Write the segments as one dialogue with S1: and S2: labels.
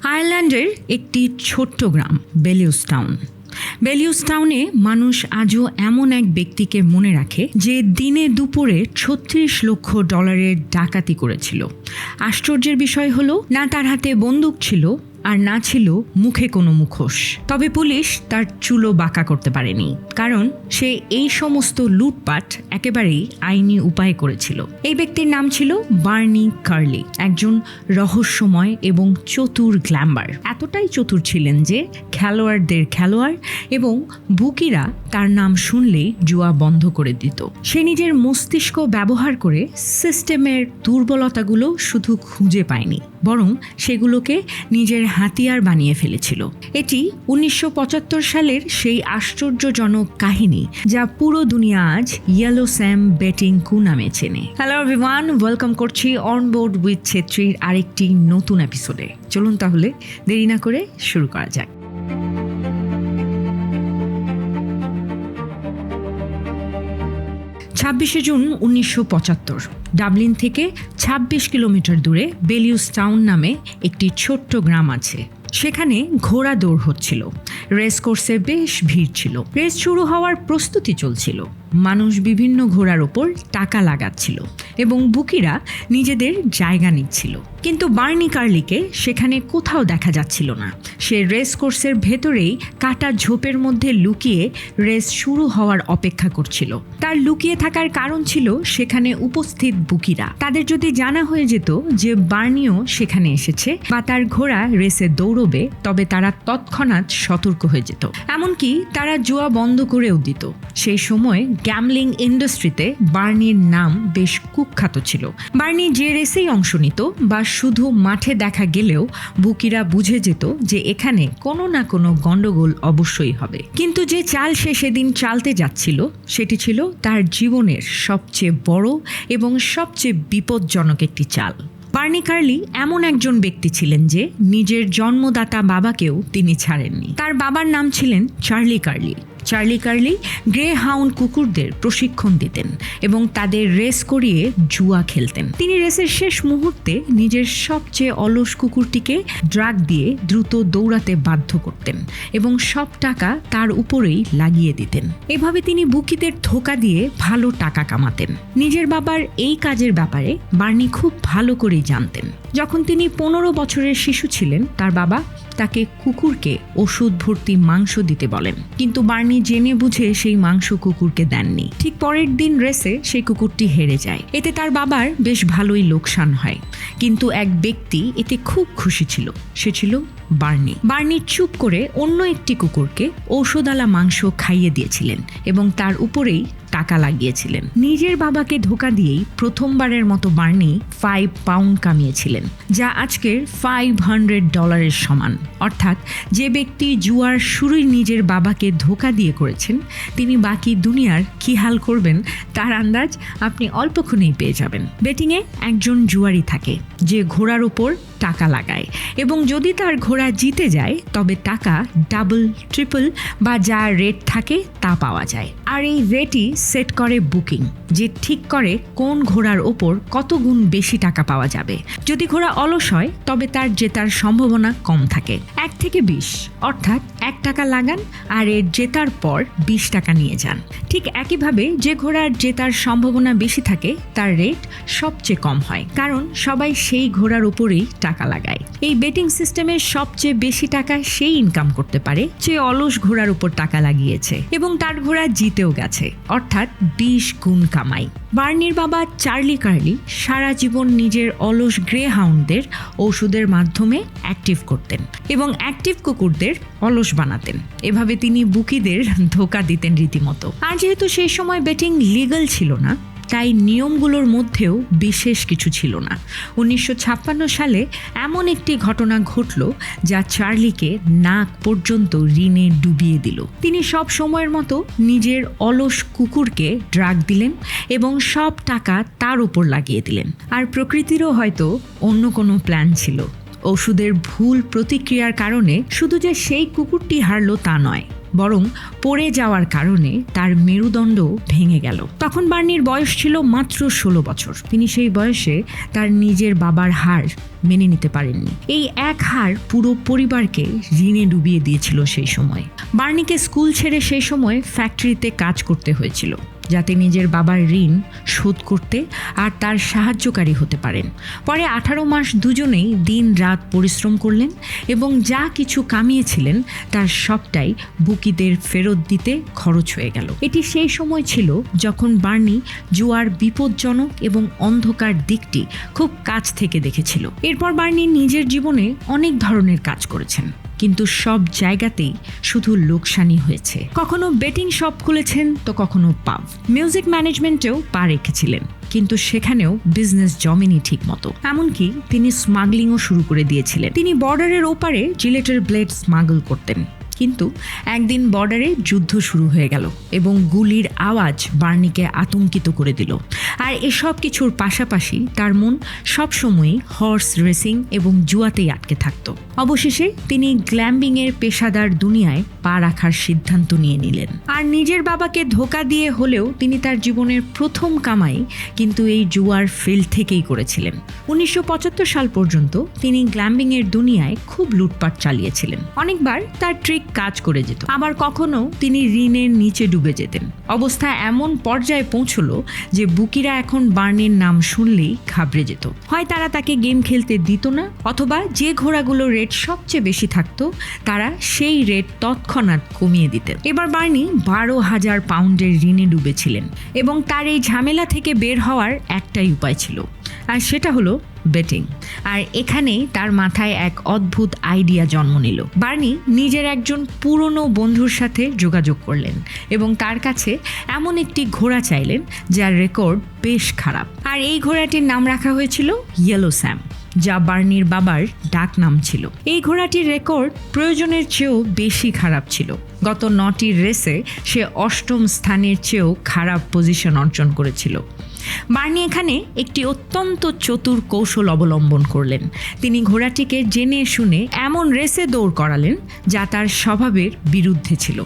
S1: আয়ারল্যান্ডের একটি ছোট্ট গ্রাম বেলিউস টাউনে মানুষ আজও এমন এক ব্যক্তিকে মনে রাখে যে দিনে দুপুরে ৩৬ লক্ষ ডলারের ডাকাতি করেছিল। আশ্চর্যের বিষয় হলো না তার হাতে বন্দুক ছিল আর না ছিল মুখে কোনো মুখোশ। তবে পুলিশ তার চুলও বাঁকা করতে পারেনি, কারণ সে এই সমস্ত লুটপাট একেবারেই আইনি উপায়ে করেছিল। এই ব্যক্তির নাম ছিল বার্নি কার্লি, একজন রহস্যময় এবং চতুর গ্ল্যাম্বার। এতটাই চতুর ছিলেন যে খেলোয়াড়দের খেলোয়াড় এবং বুকিরা তার নাম শুনলেই জুয়া বন্ধ করে দিত। সে নিজের মস্তিষ্ক ব্যবহার করে সিস্টেমের দুর্বলতাগুলো শুধু খুঁজে পায়নি, বরং সেগুলোকে নিজের হাতিয়ার বানিয়ে ফেলেছিল। এটি ১৯৭৫ সালের সেই আশ্চর্যজনক কাহিনী যা পুরো দুনিয়া আজ ইয়েলো স্যাম বেটিং কু নামে চেনে। হ্যালো এভরিওয়ান, ওয়েলকাম করছি অন বোর্ড উইথ ছেত্রীর আরেকটি নতুন এপিসোডে। চলুন তাহলে দেরি না করে শুরু করা যাক। ২৬শে জুন ১৯৭৫ ডাবলিন থেকে ২৬ কিলোমিটার দূরে বেলিউস টাউন নামে একটি ছোট্ট গ্রাম আছে। সেখানে ঘোড়া দৌড় হচ্ছিল। রেস কোর্সে বেশ ভিড় ছিল। রেস শুরু হওয়ার প্রস্তুতি চলছিল। মানুষ বিভিন্ন ঘোড়ার ওপর টাকা লাগাচ্ছিল এবং বুকিরা নিজেদের জায়গা নিচ্ছিল। কিন্তু বার্নি কার্লিকে সেখানে কোথাও দেখা যাচ্ছিল না। সে রেস কোর্সের ভেতরেই কাটা ঝোপের মধ্যে লুকিয়ে রেস শুরু হওয়ার অপেক্ষা করছিল। তার লুকিয়ে থাকার কারণ ছিল সেখানে উপস্থিত বুকিরা। তাদের যদি জানা হয়ে যেত যে বার্নিও সেখানে এসেছে বা তার ঘোড়া রেসে দৌড়বে, তবে তারা তৎক্ষণাৎ সতর্ক হয়ে যেত। এমনকি তারা জুয়া বন্ধ করেও দিত। সেই সময় গ্যামলিং ইন্ডাস্ট্রিতে বার্নির নাম বেশ কুখ্যাত ছিল। বার্নি যে রেসেই অংশ নিত বা শুধু মাঠে দেখা গেলেও বুকিরা বুঝে যেত যে এখানে কোনো না কোনো গন্ডগোল অবশ্যই হবে। কিন্তু যে চাল সে সেদিন চালতে যাচ্ছিল সেটি ছিল তার জীবনের সবচেয়ে বড় এবং সবচেয়ে বিপজ্জনক একটি চাল। বার্নি কার্লি এমন একজন ব্যক্তি ছিলেন যে নিজের জন্মদাতা বাবাকেও তিনি ছাড়েননি। তার বাবার নাম ছিলেন চার্লি কার্লি গ্রে হাউন্ড কুকুরদের প্রশিক্ষণ দিতেন এবং তাদের রেস করিয়ে জুয়া খেলতেন। তিনি রেসের শেষ মুহূর্তে নিজের সবচেয়ে অলস কুকুরটিকে ড্রাগ দিয়ে দ্রুত দৌড়াতে বাধ্য করতেন এবং সব টাকা তার উপরেই লাগিয়ে দিতেন। এভাবে তিনি বুকিদের ধোঁকা দিয়ে ভালো টাকা কামাতেন। নিজের বাবার এই কাজের ব্যাপারে বার্নি খুব ভালো করেই জানতেন। যখন তিনি ১৫ বছরের শিশু ছিলেন, তার বাবা তাকে কুকুরকে ওষুধ ভর্তি মাংস দিতে বলেন, কিন্তু বার্নি জেনে বুঝে সেই মাংস কুকুরকে দেননি। ঠিক পরের দিন রেসে সেই কুকুরটি হেরে যায়। এতে তার বাবার বেশ ভালোই লোকসান হয়, কিন্তু এক ব্যক্তি এতে খুব খুশি ছিল। সে ছিল বার্নি চুপ করে অন্য একটি কুকুরকে ঔষধালা মাংস খাইয়ে দিয়েছিলেন এবং তার উপরেই টাকা লাগিয়েছিলেন। নিজের বাবাকে ধোঁকা দিয়েই প্রথমবারের মতো বার্নি ৫ পাউন্ড কামিয়েছিলেন, যা আজকের $500 সমান। অর্থাৎ যে ব্যক্তি জুয়ার শুরুই নিজের বাবাকে ধোঁকা দিয়ে করেছেন, তিনি বাকি দুনিয়ার কি হাল করবেন তার আন্দাজ আপনি অল্পক্ষণেই পেয়ে যাবেন। বেটিংয়ে একজন জুয়ারি থাকে যে ঘোড়ার ওপর টাকা লাগায় এবং যদি তার ঘোড়া জিতে যায় তবে টাকা ডাবল, ট্রিপল বা যা রেট থাকে তা পাওয়া যায়। আর এই রেটই সেট করে বুকিং, যে ঠিক করে কোন ঘোড়ার ওপর কত গুণ বেশি টাকা পাওয়া যাবে। যদি ঘোড়া অলস হয় তবে তার জেতার সম্ভাবনা কম থাকে। ১ থেকে ২০, অর্থাৎ ১ টাকা লাগান আর এর জেতার পর ২০ টাকা নিয়ে যান। ঠিক একইভাবে যে ঘোড়ার জেতার সম্ভাবনা বেশি থাকে তার রেট সবচেয়ে কম হয়, কারণ সবাই সেই ঘোড়ার উপরেই টাকা লাগায়। এই বেটিং সিস্টেমের সবচেয়ে বেশি টাকা সেই ইনকাম করতে পারে যে অলস ঘোড়ার উপর টাকা লাগিয়েছে এবং তার ঘোড়া জিতেও গেছে, অর্থাৎ ২০ গুণ কামাই। বার্নির বাবা চার্লি কার্লি সারা জীবন নিজের অলস গ্রে হাউন্ডদের ওষুধের মাধ্যমে অ্যাক্টিভ করতেন এবং অ্যাক্টিভ কুকুরদের অলস বানাতেন। এভাবে তিনি বুকিদের ধোঁকা দিতেন রীতিমতো। আর যেহেতু সেই সময় বেটিং লিগ্যাল ছিল না, তাই নিয়মগুলোর মধ্যেও বিশেষ কিছু ছিল না। ১৯৫৬ সালে এমন একটি ঘটনা ঘটল যা চার্লিকে নাক পর্যন্ত ঋণে ডুবিয়ে দিল। তিনি সব সময়ের মতো নিজের অলস কুকুরকে ড্রাগ দিলেন এবং সব টাকা তার উপর লাগিয়ে দিলেন। আর প্রকৃতিরও হয়তো অন্য কোনো প্ল্যান ছিল। ওষুধের ভুল প্রতিক্রিয়ার কারণে শুধু যে সেই কুকুরটি হারল তা নয়, বরং পড়ে যাওয়ার কারণে তার মেরুদণ্ড ভেঙে গেল। তখন বার্নির বয়স ছিল মাত্র 16 বছর। তিনি সেই বয়সে তার নিজের বাবার হার মেনে নিতে পারেননি। এই এক হার পুরো পরিবারকে ঋণে ডুবিয়ে দিয়েছিল সেই সময়। বার্নিকে স্কুল ছেড়ে সেই সময় ফ্যাক্টরিতে কাজ করতে হয়েছিল, যাতে নিজের বাবার ঋণ শোধ করতে আর তার সাহায্যকারী হতে পারেন। পরে 18 মাস দুজনেই দিন রাত পরিশ্রম করলেন এবং যা কিছু কামিয়েছিলেন তার সবটাই বুকিদের ফেরত দিতে খরচ হয়ে গেল। এটি সেই সময় ছিল যখন বার্নি জুয়ার বিপজ্জনক এবং অন্ধকার দিকটি খুব কাছ থেকে দেখেছিল। এরপর বার্নি নিজের জীবনে অনেক ধরনের কাজ করেছেন, কিন্তু সব জায়গাতেই শুধু লোকসানি হয়েছে। কখনো বেটিং শপ খুলেছেন তো কখনো পাব। মিউজিক ম্যানেজমেন্টেও পা রেখেছিলেন, কিন্তু সেখানেও বিজনেস জমেনি ঠিক মতো। এমনকি তিনি স্মাগলিংও শুরু করে দিয়েছিলেন। তিনি বর্ডারের ওপারে জিলেটের ব্লেড স্মাগল করতেন। কিন্তু একদিন বর্ডারে যুদ্ধ শুরু হয়ে গেল এবং গুলির আওয়াজ বার্নিকে আতঙ্কিত করে দিল। আর এসব কিছুর পাশাপাশি তার মন সবসময়ই হর্স রেসিং এবং জুয়াতেই আটকে থাকত। অবশেষে তিনি গ্ল্যাম্বিংয়ের পেশাদার দুনিয়ায় পা রাখার সিদ্ধান্ত নিয়ে নিলেন। আর নিজের বাবাকে ধোঁকা দিয়ে হলেও তিনি তার জীবনের প্রথম কামাই কিন্তু এই জুয়ার ফিল্ড থেকেই করেছিলেন। 1975 সাল পর্যন্ত তিনি গ্ল্যাম্বিংয়ের দুনিয়ায় খুব লুটপাট চালিয়েছিলেন। অনেকবার তার ট্রিক কাজ করে যেত, আবার কখনো তিনি ঋণের নিচে ডুবে যেতেন। অবস্থা এমন পর্যায়ে পৌঁছলো যে বুকিরা এখন বার্নির নাম শুনলেই ঘাবড়ে যেত। হয় তারা তাকে গেম খেলতে দিত না, অথবা যে ঘোড়াগুলোর রেট সবচেয়ে বেশি থাকতো তারা সেই রেট তৎক্ষণাৎ কমিয়ে দিতেন। এবার বার্নি 12,000 পাউন্ডের ঋণে ডুবেছিলেন এবং তার এই ঝামেলা থেকে বের হওয়ার একটাই উপায় ছিল, আর সেটা হলো বেটিং। আর এখানেই তার মাথায় এক অদ্ভুত আইডিয়া জন্ম নিল। বার্নি নিজের একজন পুরনো বন্ধুর সাথে যোগাযোগ করলেন এবং তার কাছে এমন একটি ঘোড়া চাইলেন যার রেকর্ড বেশ খারাপ। আর এই ঘোড়াটির নাম রাখা হয়েছিল ইয়েলো স্যাম, যা বার্নির বাবার ডাক নাম ছিল। এই ঘোড়াটির রেকর্ড প্রয়োজনের চেয়েও বেশি খারাপ ছিল। গত 9টি রেসে সে 8ম স্থানের চেয়েও খারাপ পজিশন অর্জন করেছিল। বার্নি এখানে একটি অত্যন্ত চতুর কৌশল অবলম্বন করলেন। তিনি ঘোড়াটিকে জেনে শুনে এমন রেসে দৌড় করালেন যা তার স্বভাবের বিরুদ্ধে ছিল।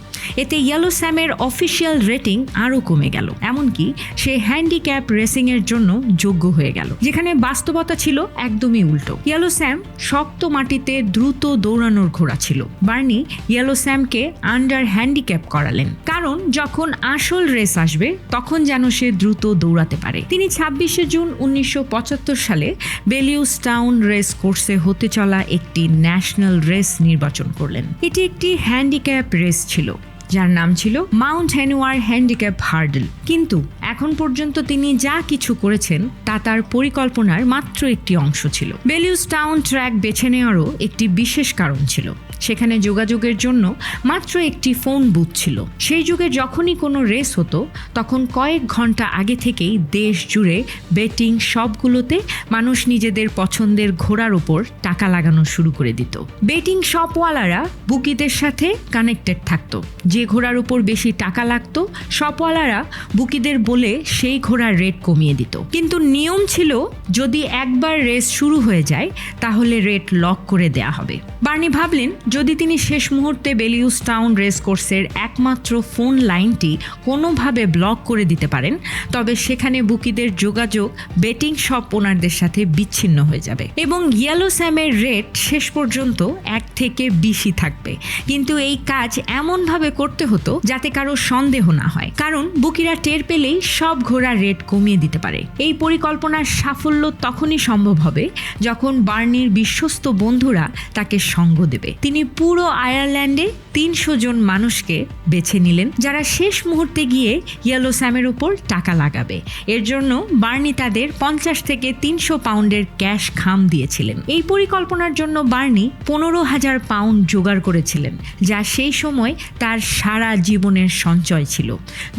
S1: এতে ইয়েলো স্যামের অফিসিয়াল রেটিং আরও কমে গেল, এমনকি সে হ্যান্ডিক্যাপ রেসিংয়ের জন্য যোগ্য হয়ে গেল, যেখানে বাস্তবতা ছিল একদমই উল্টো। ইয়েলো স্যাম শক্ত মাটিতে দ্রুত দৌড়ানোর ঘোড়া ছিল। বার্নি ইয়েলো স্যামকে আন্ডার হ্যান্ডিক্যাপ করালেন, কারণ যখন আসল রেস আসবে তখন যেন সে দ্রুত দৌড়াতে পারে। তিনি 26শে জুন 1975 সালে বেলিউসটাউন রেস কোর্সে হতে চলা একটি ন্যাশনাল রেস নির্বাচন করলেন। এটি একটি হ্যান্ডিক্যাপ রেস ছিল, যার নাম ছিল মাউন্ট হেনুয়ার হ্যান্ডিক্যাপ হার্ডল। কিন্তু এখন পর্যন্ত তিনি যা কিছু করেছেন তা তার পরিকল্পনার মাত্র একটি অংশ ছিল। বেলিউসটাউন ট্র্যাক বেছে নেওয়ারও একটি বিশেষ কারণ ছিল। সেখানে যোগাযোগের জন্য মাত্র একটি ফোন বুথ ছিল। সেই যুগে যখনই কোনো রেস হতো তখন কয়েক ঘন্টা আগে থেকেই দেশ জুড়ে বেটিং শপগুলোতে মানুষ নিজেদের পছন্দের ঘোড়ার ওপর টাকা লাগানো শুরু করে দিত। বেটিং শপওয়ালারা বুকিদের সাথে কানেক্টেড থাকতো। যে ঘোড়ার উপর বেশি টাকা লাগতো শপওয়ালারা বুকিদের বলে সেই ঘোড়ার রেট কমিয়ে দিত। কিন্তু নিয়ম ছিল, যদি একবার রেস শুরু হয়ে যায় তাহলে রেট লক করে দেয়া হবে। বার্নি ভাবলেন, যদি তিনি শেষ মুহূর্তে বেলিউসটাউন রেস কোর্সের একমাত্র ফোন লাইনটি কোনোভাবে ব্লক করে দিতে পারেন, তবে সেখানে বুকিদের যোগাযোগ বেটিং শপ ওনারদের সাথে বিচ্ছিন্ন হয়ে যাবে এবং ইয়েলো স্যামের রেট শেষ পর্যন্ত 1 থেকে 20ই থাকবে। কিন্তু এই কাজ এমনভাবে করতে হতো যাতে কারো সন্দেহ না হয়, কারণ বুকিরা টের পেলেই সব ঘোড়ার রেট কমিয়ে দিতে পারে। এই পরিকল্পনার সাফল্য তখনই সম্ভব হবে যখন বার্নির বিশ্বস্ত বন্ধুরা তাকে সঙ্গ দেবে। তিনি পুরো আয়ারল্যান্ডে 300 জন মানুষকে বেছে নিলেন যারা শেষ মুহূর্তে গিয়ে ইয়েলো স্যামের উপর টাকা লাগাবে। এর জন্য বার্নি তাদের 50 থেকে 300 পাউন্ডের ক্যাশ খাম দিয়েছিলেন। এই পরিকল্পনার জন্য বার্নি 15,000 পাউন্ড জোগাড় করেছিলেন, যা সেই সময় তার সারা জীবনের সঞ্চয় ছিল।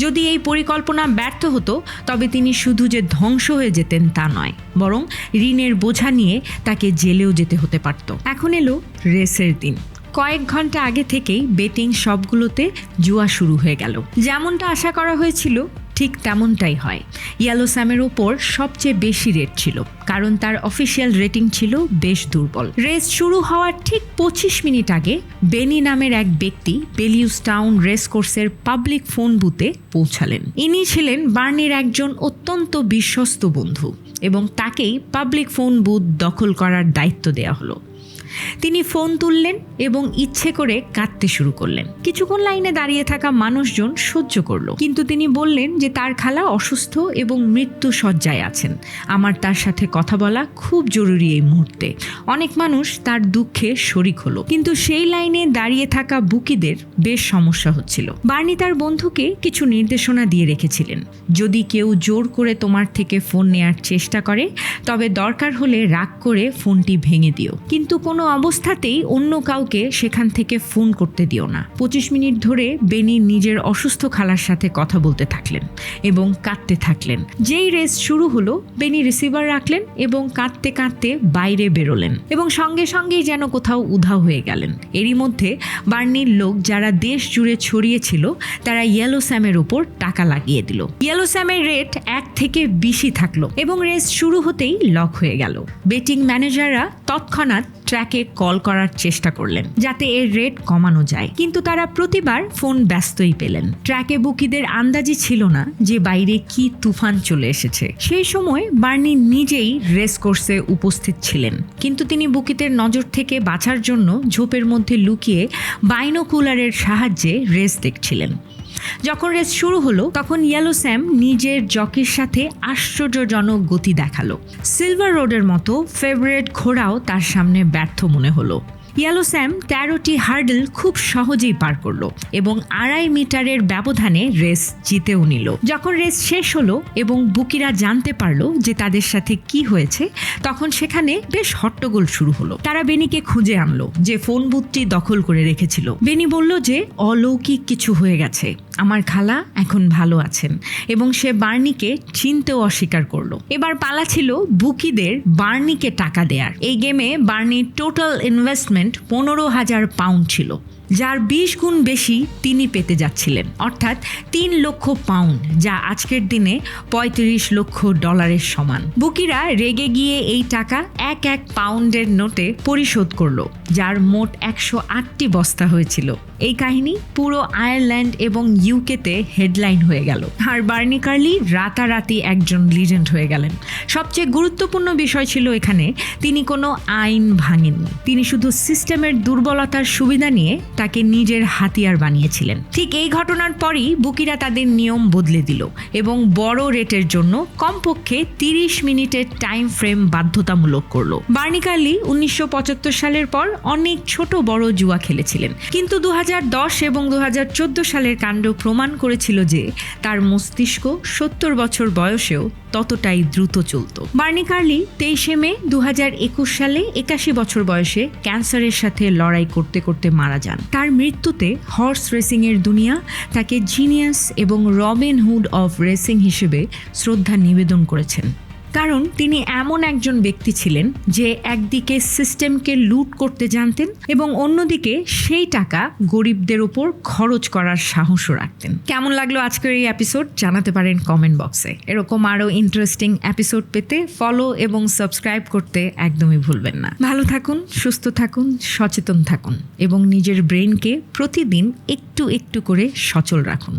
S1: যদি এই পরিকল্পনা ব্যর্থ হতো তবে তিনি শুধু যে ধ্বংস হয়ে যেতেন তা নয়, বরং ঋণের বোঝা নিয়ে তাকে জেলেও যেতে হতে পারত। এখন এলো রেসের দিন। কয়েক ঘন্টা আগে থেকেই বেটিং শপগুলোতে জুয়া শুরু হয়ে গেল। যেমনটা আশা করা হয়েছিল ঠিক তেমনটাই হয়। ইয়েলো স্যামের ওপর সবচেয়ে বেশি রেট ছিল, কারণ তার অফিসিয়াল রেটিং ছিল বেশ দুর্বল। রেস শুরু হওয়ার ঠিক 25 মিনিট আগে বেনি নামের এক ব্যক্তি বেলিউস টাউন রেস কোর্সের পাবলিক ফোন বুথে পৌঁছালেন। ইনি ছিলেন বার্নির একজন অত্যন্ত বিশ্বস্ত বন্ধু এবং তাকেই পাবলিক ফোন বুথ দখল করার দায়িত্ব দেওয়া হলো। তিনি ফোন তুললেন এবং ইচ্ছে করে কাঁদতে শুরু করলেন। কিছুক্ষণ লাইনে দাঁড়িয়ে থাকা মানুষজন সহ্য করলো, কিন্তু তিনি বললেন যে তার খালা অসুস্থ এবং মৃত্যু শয্যায় আছেন। আমার তার সাথে কথা বলা খুব জরুরি এই মুহূর্তে। অনেক মানুষ তার দুঃখে শরিক হলো, কিন্তু সেই লাইনে দাঁড়িয়ে থাকা বুকিদের বেশ সমস্যা হচ্ছিল। বার্নি তার বন্ধুকে কিছু নির্দেশনা দিয়ে রেখেছিলেন। যদি কেউ জোর করে তোমার থেকে ফোন নেয়ার চেষ্টা করে, তবে দরকার হলে রাগ করে ফোনটি ভেঙে দিও, কিন্তু কোনো অবস্থাতেই অন্য কাউকে সেখান থেকে ফোন করতে দিও না। 25 মিনিট ধরে বেনি নিজের অসুস্থ খালার সাথে কথা বলতে থাকলেন এবং কাঁদতে থাকলেন। যেই রেস শুরু হলো, বেনি রিসিভার রাখলেন এবং কাঁদতে কাঁদতে বাইরে বেরোলেন এবং সঙ্গে সঙ্গেই যেন কোথাও উধাও হয়ে গেলেন। এরই মধ্যে বার্নির লোক যারা দেশ জুড়ে ছড়িয়েছিল, তারা ইয়েলো স্যামের উপর টাকা লাগিয়ে দিল। ইয়েলো স্যামের রেট 1 থেকে 20 থাকলো এবং রেস শুরু হতেই লক হয়ে গেল। বেটিং ম্যানেজাররা তৎক্ষণাৎ ট্র্যাকে কল করার চেষ্টা করলেন যাতে এর রেট কমানো যায়, কিন্তু তারা প্রতিবার ফোন ব্যস্তই পেলেন। ট্র্যাকে বুকিদের আন্দাজই ছিল না যে বাইরে কি তুফান চলে এসেছে। সেই সময় বার্নি নিজেই রেস কোর্সে উপস্থিত ছিলেন, কিন্তু তিনি বুকিদের নজর থেকে বাঁচার জন্য ঝোপের মধ্যে লুকিয়ে বাইনোকুলারের সাহায্যে রেস দেখছিলেন। যখন রেস শুরু হলো, তখন ইয়েলো স্যাম নিজের জকির সাথে আশ্চর্যজনক গতি দেখালো। সিলভার রোডের মতো ফেভারিট ঘোড়াও তার সামনে ব্যর্থ মনে হলো। ইয়েলো স্যাম 13টি হার্ডল খুব সহজেই পার করলো এবং 2.5 মিটারের ব্যবধানে রেস জিতেও নিল। যখন রেস শেষ হলো এবং বুকিরা জানতে পারলো যে তাদের সাথে কি হয়েছে, তখন সেখানে বেশ হট্টগোল শুরু হলো। তারা বেনিকে খুঁজে আনলো, যে ফোন বুথটি দখল করে রেখেছিল। বেনি বলল যে অলৌকিক কিছু হয়ে গেছে, আমার খালা এখন ভালো আছেন এবং সে বার্নিকে চিনতেও অস্বীকার করলো। এবার পালা ছিল বুকিদের বার্নিকে টাকা দেয়ার। এই গেমে বার্নির টোটাল ইনভেস্টমেন্ট 15,000 পাউন্ড ছিল, যার 20 গুণ বেশি তিনি পেতে যাচ্ছিলেন, অর্থাৎ 3 লক্ষ পাউন্ড, যা আজকের দিনে 35 লক্ষ ডলারের সমান। বুকিরা রেগে গিয়ে এই টাকা এক পাউন্ডের নোটে পরিশোধ করলো, যার মোট 108টি বস্তা হয়েছিল। এই কাহিনী পুরো আয়ারল্যান্ড এবং ইউকেতে হেডলাইন হয়ে গেল, আর বার্নি কার্লি রাতারাতি একজন লিজেন্ড হয়ে গেলেন। সবচেয়ে গুরুত্বপূর্ণ বিষয় ছিল এখানে তিনি কোনো আইন ভাঙেননি, তিনি শুধু সিস্টেমের দুর্বলতার সুবিধা নিয়ে তাকে নিজের হাতিয়ার বানিয়েছিলেন। ঠিক এই ঘটনার পরই বুকিরা তাদের নিয়ম বদলে দিল এবং বড় রেটের জন্য কমপক্ষে 30 মিনিটের টাইম ফ্রেম বাধ্যতামূলক করলো। বার্নি কার্লি 1975 সালের পর অনেক ছোট বড় জুয়া খেলেছিলেন, কিন্তু 2010 এবং 2014 সালের কাণ্ড প্রমাণ করেছিল যে তার মস্তিষ্ক 70 বছর বয়সেও ততটাই দ্রুত চলত। বার্নি কার্লি 23 মে 2021 সালে 81 বছর বয়সে ক্যান্সারের সাথে লড়াই করতে করতে মারা যান। তার মৃত্যুতে হর্স রেসিং এর দুনিয়া তাকে জিনিয়াস এবং রবিন হুড অফ রেসিং হিসেবে শ্রদ্ধা নিবেদন করেছেন, কারণ তিনি এমন একজন ব্যক্তি ছিলেন যে একদিকে সিস্টেমকে লুট করতে জানতেন এবং অন্যদিকে সেই টাকা গরিবদের উপর খরচ করার সাহসও রাখতেন। কেমন লাগলো আজকের এই এপিসোড জানাতে পারেন কমেন্ট বক্সে। এরকম আরও ইন্টারেস্টিং এপিসোড পেতে ফলো এবং সাবস্ক্রাইব করতে একদমই ভুলবেন না। ভালো থাকুন, সুস্থ থাকুন, সচেতন থাকুন এবং নিজের ব্রেনকে প্রতিদিন একটু একটু করে সচল রাখুন।